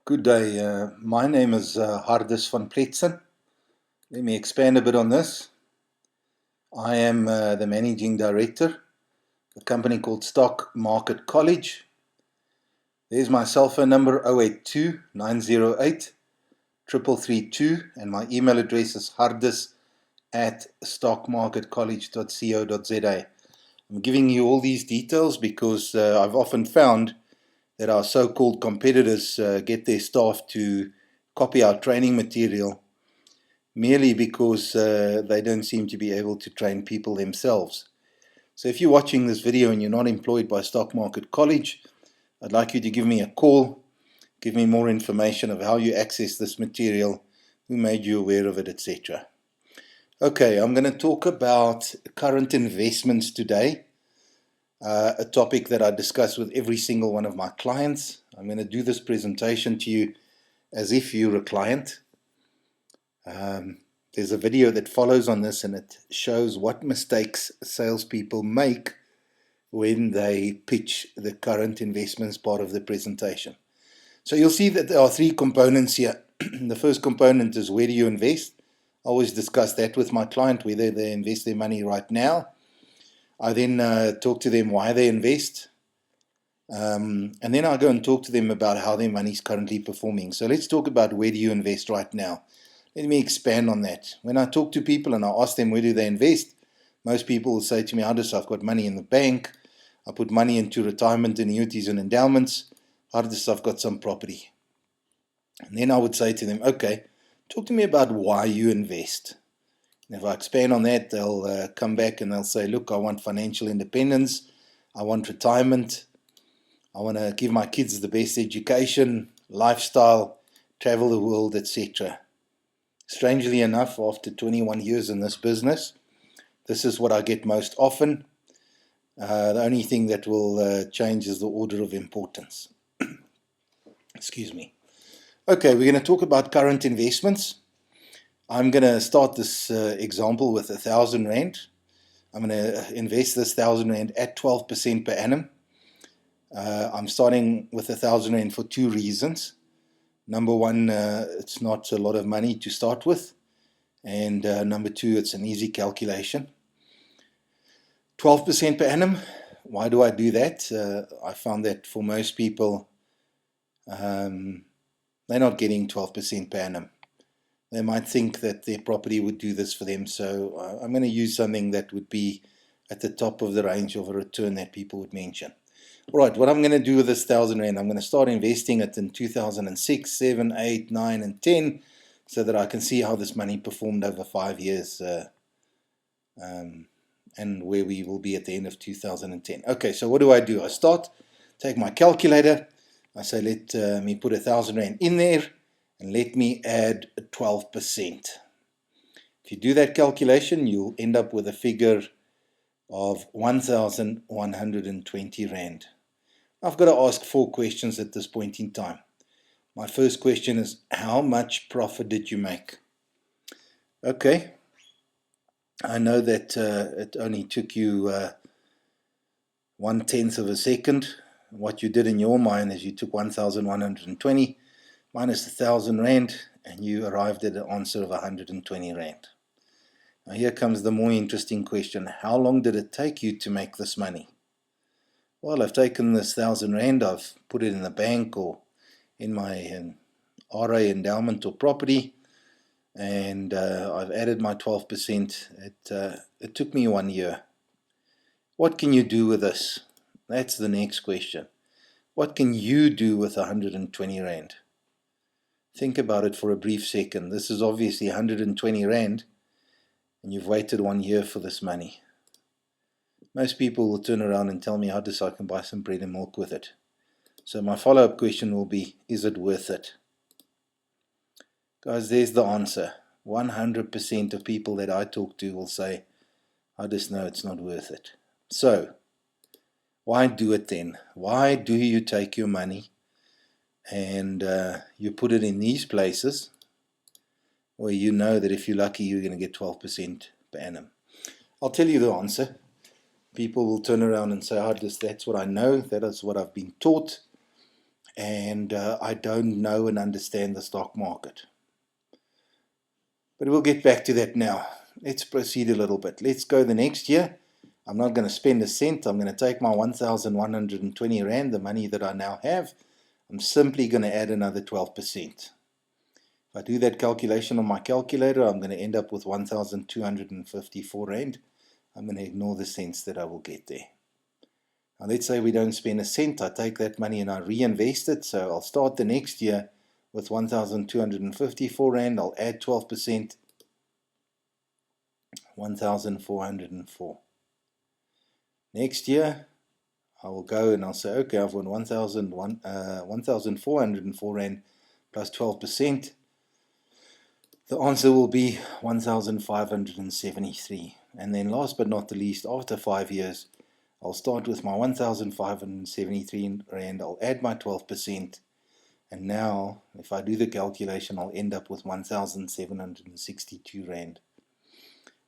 Good day. My name is Hardus van Pletsen. Let me expand a bit on this. I am the managing director of a company called Stock Market College. There's my cell phone number 082 908 3332, and my email address is hardus@stockmarketcollege.co.za. I'm giving you all these details because I've often found that our so-called competitors get their staff to copy our training material merely because they don't seem to be able to train people themselves. So if you're watching this video and you're not employed by Stock Market College, I'd like you to give me a call, give me more information of how you access this material, who made you aware of it, etc. Okay, I'm going to talk about current investments today, a topic that I discuss with every single one of my clients. I'm going to do this presentation to you as if you're a client. There's a video that follows on this, and it shows what mistakes salespeople make when they pitch the current investments part of the presentation. So you'll see that there are three components here. The first component is, where do you invest? I always discuss that with my client, whether they invest their money right now. I then talk to them why they invest. And then I go and talk to them about how their money is currently performing. So let's talk about, where do you invest right now? Let me expand on that. When I talk to people and I ask them where do they invest, most people will say to me, Hardus, I've got money in the bank. I put money into retirement annuities and endowments. Hardus, I've got some property. And then I would say to them, okay, talk to me about why you invest. And if I expand on that, they'll come back and they'll say, look, I want financial independence. I want retirement. I want to give my kids the best education, lifestyle, travel the world, etc. Strangely enough, after 21 years in this business, this is what I get most often. The only thing that will change is the order of importance. Excuse me. Okay, we're going to talk about current investments. I'm going to start this example with 1,000 Rand. I'm going to invest this 1,000 Rand at 12% per annum. I'm starting with 1,000 Rand for two reasons. Number one, it's not a lot of money to start with. And number two, it's an easy calculation. 12% per annum. Why do I do that? I found that for most people, they're not getting 12% per annum. They might think that their property would do this for them. So I'm going to use something that would be at the top of the range of a return that people would mention. All right, what I'm going to do with this 1,000 Rand, I'm going to start investing it in 2006, 7, 8, 9, and 10, so that I can see how this money performed over 5 years and where we will be at the end of 2010. Okay, so what do? I start, take my calculator, I say let me put 1,000 Rand in there, and let me add 12%. If you do that calculation, you'll end up with a figure of 1,120 Rand. I've got to ask 4 questions at this point in time. My first question is, how much profit did you make? Okay, I know that it only took you 1/10 of a second. What you did in your mind is you took 1,120 minus 1,000 Rand, and you arrived at an answer of 120 Rand. Now here comes the more interesting question. How long did it take you to make this money? Well, I've taken this 1,000 Rand, I've put it in the bank or in my RA endowment or property, and I've added my 12%. It took me 1 year. What can you do with this? That's the next question. What can you do with 120 Rand? Think about it for a brief second. This is obviously 120 Rand, and you've waited 1 year for this money. Most people will turn around and tell me, Hardus, I can buy some bread and milk with it. So my follow-up question will be, is it worth it? Guys, there's the answer. 100% of people that I talk to will say, Hardus, no, it's not worth it. So, why do it then? Why do you take your money and you put it in these places where you know that if you're lucky, you're going to get 12% per annum? I'll tell you the answer. People will turn around and say, Hardus, that's what I know, that is what I've been taught, and I don't know and understand the stock market. But we'll get back to that now. Let's proceed a little bit. Let's go the next year. I'm not going to spend a cent. I'm going to take my 1,120 Rand, the money that I now have. I'm simply going to add another 12%. If I do that calculation on my calculator, I'm going to end up with 1,254 Rand. I'm going to ignore the cents that I will get there. Now let's say we don't spend a cent. I take that money and I reinvest it. So I'll start the next year with 1,254 Rand. I'll add 12%, 1,404. Next year, I will go and I'll say, okay, I've won 1,404 Rand plus 12%. The answer will be 1,573. And then last but not the least, after 5 years, I'll start with my 1,573 Rand. I'll add my 12%. And now, if I do the calculation, I'll end up with 1,762 Rand.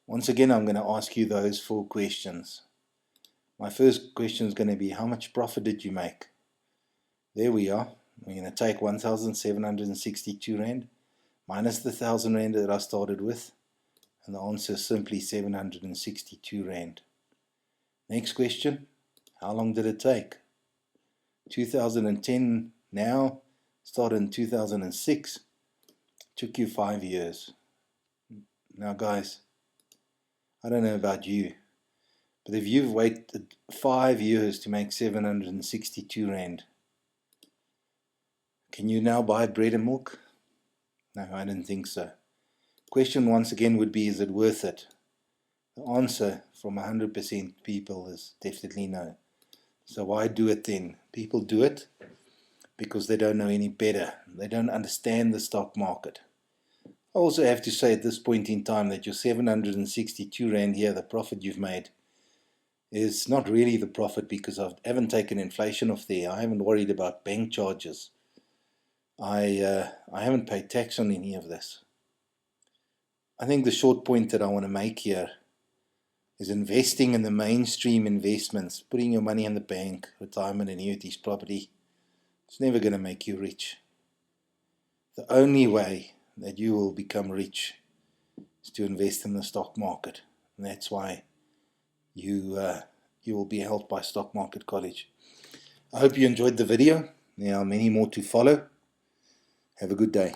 Once again, I'm going to ask you those 4 questions. My first question is going to be, how much profit did you make? There we are. We're going to take 1,762 Rand minus the 1,000 Rand that I started with. And the answer is simply 762 Rand. Next question, how long did it take? 2010 now, started in 2006. Took you 5 years. Now guys, I don't know about you, but if you've waited 5 years to make 762 Rand, can you now buy bread and milk? No, I don't think so. Question once again would be, is it worth it? The answer from 100% people is definitely no. So why do it then? People do it because they don't know any better. They don't understand the stock market. I also have to say at this point in time that your 762 Rand here, the profit you've made, is not really the profit because I haven't taken inflation off there. I haven't worried about bank charges. I haven't paid tax on any of this. I think the short point that I want to make here is investing in the mainstream investments, putting your money in the bank, retirement annuities, property. It's never going to make you rich. The only way that you will become rich is to invest in the stock market. And that's why you will be helped by Stock Market College. I hope you enjoyed the video. There are many more to follow. Have a good day.